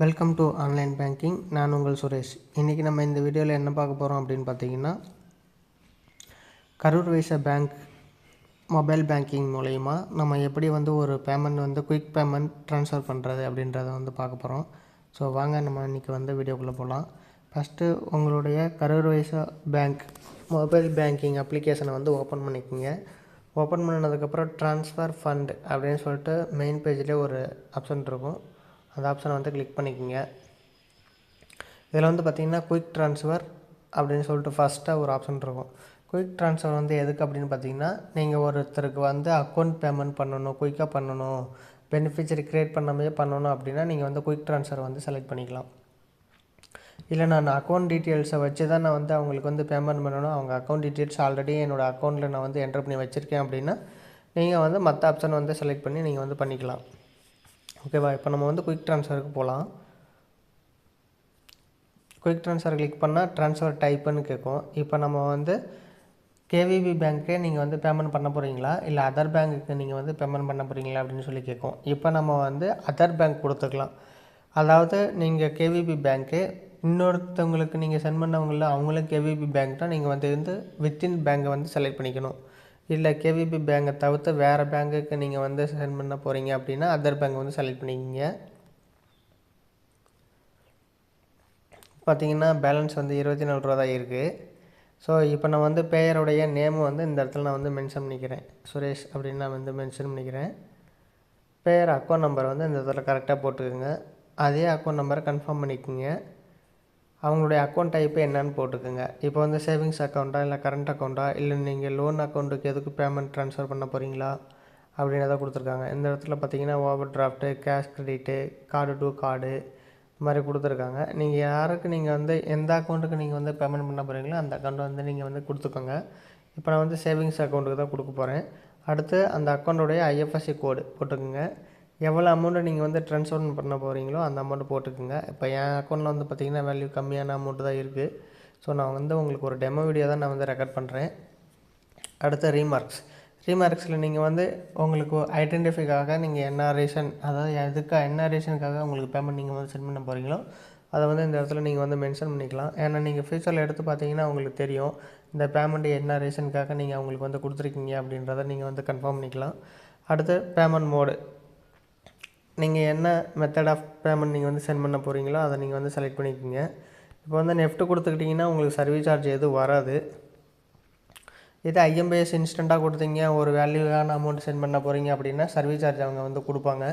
Welcome to online banking. நான் உங்கள் சுரேஷ். இன்றைக்கி நம்ம இந்த வீடியோவில் என்ன பார்க்க போகிறோம் அப்படின்னு பார்த்தீங்கன்னா, Karur Vysya bank mobile banking மூலயமா நம்ம எப்படி ஒரு பேமெண்ட் குயிக் பேமெண்ட் ட்ரான்ஸ்ஃபர் பண்ணுறது அப்படின்றத பார்க்க போகிறோம். ஸோ வாங்க நம்ம இன்றைக்கி வீடியோக்குள்ளே போகலாம். ஃபஸ்ட்டு உங்களுடைய Karur Vysya bank mobile banking அப்ளிகேஷனை ஓப்பன் பண்ணிக்கோங்க. ஓப்பன் பண்ணதுக்கப்புறம் ட்ரான்ஸ்ஃபர் ஃபண்ட் அப்படின்னு சொல்லிட்டு மெயின் பேஜ்லேயே ஒரு ஆப்ஷன் இருக்கும். அந்த ஆப்ஷனை கிளிக் பண்ணிக்கோங்க. இதில் பார்த்திங்கன்னா குயிக் ட்ரான்ஸ்ஃபர் அப்படின்னு சொல்லிட்டு ஃபஸ்ட்டாக ஒரு ஆப்ஷன் இருக்கும். குயிக் ட்ரான்ஸ்ஃபர் எதுக்கு அப்படின்னு பார்த்தீங்கன்னா, நீங்கள் ஒருத்தருக்கு அக்கௌண்ட் பேமெண்ட் பண்ணணும், குயிக்காக பண்ணணும், பெனிஃபிஷரி க்ரியேட் பண்ணாமே பண்ணணும் அப்படின்னா நீங்கள் குயிக் ட்ரான்ஸ்ஃபர் செலக்ட் பண்ணிக்கலாம். இல்லை நான் அக்கௌண்ட் டீட்டெயில்ஸை வச்சு தான் நான் அவங்களுக்கு பேமெண்ட் பண்ணணும், அவங்க அக்கௌண்ட் டீட்டெயில்ஸ் ஆல்ரெடி என்னோடய அக்கௌண்ட்டில் நான் என்டர் பண்ணி வச்சுருக்கேன் அப்படின்னா நீங்கள் மற்ற ஆப்ஷன் செலக்ட் பண்ணி நீங்கள் பண்ணிக்கலாம். ஓகேவா? இப்போ நம்ம குயிக் ட்ரான்ஸ்ஃபருக்கு போகலாம். குயிக் ட்ரான்ஸ்ஃபர் கிளிக் பண்ணால் ட்ரான்ஸ்ஃபர் டைப்புன்னு கேட்கும். இப்போ நம்ம கேவிபி பேங்க்கே நீங்கள் பேமெண்ட் பண்ண போகிறீங்களா, இல்லை அதர் பேங்க்குக்கு நீங்கள் பேமெண்ட் பண்ண போகிறீங்களா அப்படின்னு சொல்லி கேட்கும். இப்போ நம்ம அதர் பேங்க் கொடுத்துக்கலாம். அதாவது நீங்கள் கேவிபி பேங்க்கு இன்னொருத்தவங்களுக்கு நீங்கள் சென்ட் பண்ணவங்களில் அவங்களும் கேவிபி பேங்க் தான், நீங்கள் வித்தின் பேங்கை செலக்ட் பண்ணிக்கணும். இல்லை கேவிபி பேங்கை தவிர்த்து வேறு பேங்க்குக்கு நீங்கள் சென்ட் பண்ண போகிறீங்க அப்படின்னா அதர் பேங்க் செலக்ட் பண்ணிக்கிங்க. பார்த்தீங்கன்னா பேலன்ஸ் 24 ரூபா தான் இருக்குது. ஸோ இப்போ நான் பேயருடைய நேமு இந்த இடத்துல நான் மென்ஷன் பண்ணிக்கிறேன். சுரேஷ் அப்படின்னு நான் மென்ஷன் பண்ணிக்கிறேன். பேயர் அக்கௌண்ட் நம்பர் இந்த இடத்துல கரெக்டாக போட்டுக்கோங்க. அதே அக்கௌண்ட் நம்பரை கன்ஃபார்ம் பண்ணிக்கோங்க. அவங்களுடைய அக்கௌண்ட் டைப்பு என்னன்னு போட்டுக்கோங்க. இப்போ சேவிங்ஸ் அக்கௌண்ட்டா, இல்லை கரண்ட் அக்கௌண்ட்டா, இல்லை நீங்கள் லோன் அக்கௌண்ட்டுக்கு எதுக்கு பேமெண்ட் ட்ரான்ஸ்ஃபர் பண்ண போகிறீங்களா அப்படின்னு தான் கொடுத்துருக்காங்க. இந்த இடத்துல பார்த்தீங்கன்னா over drought, cash credit, card to card இது மாதிரி கொடுத்துருக்காங்க. நீங்கள் யாருக்கு நீங்கள் எந்த அக்கௌண்ட்டுக்கு நீங்கள் பேமெண்ட் பண்ண போகிறீங்களோ அந்த அக்கௌண்ட் நீங்கள் கொடுத்துக்கோங்க. இப்போ நான் சேவிங்ஸ் அக்கௌண்ட்டுக்கு தான் கொடுக்க போகிறேன். அடுத்து அந்த அக்கௌண்ட்டுடைய ஐஎஃப்எஸ்சி கோடு போட்டுக்கோங்க. எவ்வளோ அமௌண்ட்டு நீங்கள் ட்ரான்ஸ்ஃபர் பண்ண போகிறீங்களோ அந்த அமௌண்ட்டு போட்டுக்கோங்க. இப்போ என் அக்கௌண்ட்டில் பார்த்திங்கன்னா வேல்யூ கம்மியான அமௌண்ட்டு தான் இருக்குது. ஸோ நான் உங்களுக்கு ஒரு டெமோ வீடியோ தான் நான் ரெக்கார்ட் பண்ணுறேன். அடுத்து ரீமார்க்ஸில் நீங்கள் உங்களுக்கு ஐடென்டிஃபைக்காக நீங்கள் என்ன ரீசன், அதாவது எதுக்காக என்ன ரீசனுக்காக உங்களுக்கு பேமெண்ட் நீங்கள் சென்ட் பண்ண போகிறீங்களோ அதை இந்த இடத்துல நீங்கள் மென்ஷன் பண்ணிக்கலாம். ஏன்னா நீங்கள் ஃபியூச்சரில் எடுத்து பார்த்தீங்கன்னா உங்களுக்கு தெரியும் இந்த பேமெண்ட் என்ன ரீசனுக்காக நீங்கள் அவங்களுக்கு கொடுத்துருக்கீங்க அப்படின்றத நீங்கள் கன்ஃபார்ம் பண்ணிக்கலாம். அடுத்து பேமெண்ட் மோடு, நீங்கள் என்ன மெத்தட் ஆஃப் பேமெண்ட் நீங்கள் சென்ட் பண்ண போகிறீங்களோ அதை நீங்கள் செலக்ட் பண்ணிக்கோங்க. இப்போ நெஃப்ட்டு கொடுத்துக்கிட்டிங்கன்னா உங்களுக்கு சர்வீஸ் சார்ஜ் எதுவும் வராது. இது ஐஎம்பிஎஸ் இன்ஸ்டண்ட்டாக கொடுத்தீங்க, ஒரு வேல்யூவான அமௌண்ட் சென்ட் பண்ண போகிறீங்க அப்படின்னா சர்வீஸ் சார்ஜ் அவங்க கொடுப்பாங்க.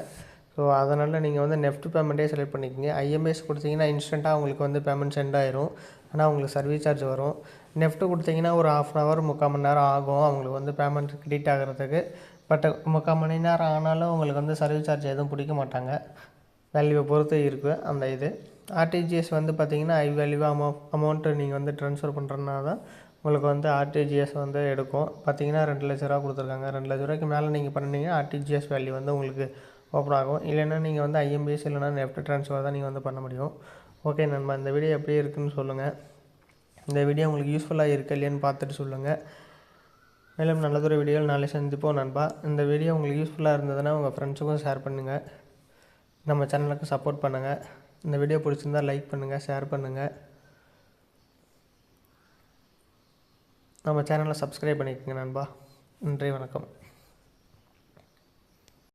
ஸோ அதனால் நீங்கள் நெஃப்ட் பேமெண்ட்டே செலக்ட் பண்ணிக்கோங்க. ஐஎம்பிஎஸ் கொடுத்தீங்கன்னா இன்ஸ்டண்ட்டாக உங்களுக்கு பேமெண்ட் சென்ட் ஆயிரும், ஆனால் உங்களுக்கு சர்வீஸ் சார்ஜ் வரும். நெஃப்ட்டு கொடுத்தீங்கன்னா ஒரு 1/2 hour 3/4 மணி நேரம் ஆகும் அவங்களுக்கு பேமெண்ட் கிரெடிட் ஆகிறதுக்கு. பட் 3/4 மணி நேரம் ஆனாலும் உங்களுக்கு சர்வீஸ் சார்ஜ் எதுவும் பிடிக்க மாட்டாங்க, வேல்யூவை பொறுத்து இருக்குது அந்த இது. ஆர்டிஜிஎஸ் பார்த்திங்கன்னா ஹை வேல்யூவாக அமௌண்ட்டு நீங்கள் ட்ரான்ஸ்ஃபர் பண்ணுறதுனா தான் உங்களுக்கு ஆர்டிஜிஎஸ் எடுக்கும். பார்த்திங்கன்னா 2 லட்ச ரூபா கொடுத்துருக்காங்க. 2 லட்ச ரூபாய்க்கு மேலே நீங்கள் பண்ணிங்கன்னா ஆர்டிஜிஎஸ் வேல்யூ உங்களுக்கு ஓப்பன் ஆகும். இல்லைன்னா நீங்கள் ஐஎம்பிஎஸ் இல்லைனா நெஃப்ட் ட்ரான்ஸ்ஃபர் தான் நீங்கள் பண்ண முடியும். ஓகே நண்பா, இந்த வீடியோ எப்படி இருக்குதுன்னு சொல்லுங்கள். இந்த வீடியோ உங்களுக்கு யூஸ்ஃபுல்லாக இருக்குது இல்லையான்னு பார்த்துட்டு சொல்லுங்கள். மேலும் நல்லதொரு வீடியோவில் நாளை சந்திப்போம் நண்பா. இந்த வீடியோ உங்களுக்கு யூஸ்ஃபுல்லாக இருந்ததுன்னா உங்கள் ஃப்ரெண்ட்ஸுக்கும் ஷேர் பண்ணுங்கள். நம்ம சேனலுக்கு சப்போர்ட் பண்ணுங்கள். இந்த வீடியோ பிடிச்சிருந்தால் லைக் பண்ணுங்கள், ஷேர் பண்ணுங்கள். நம்ம சேனலை சப்ஸ்கிரைப் பண்ணிக்கோங்க நண்பா. நன்றி, வணக்கம்.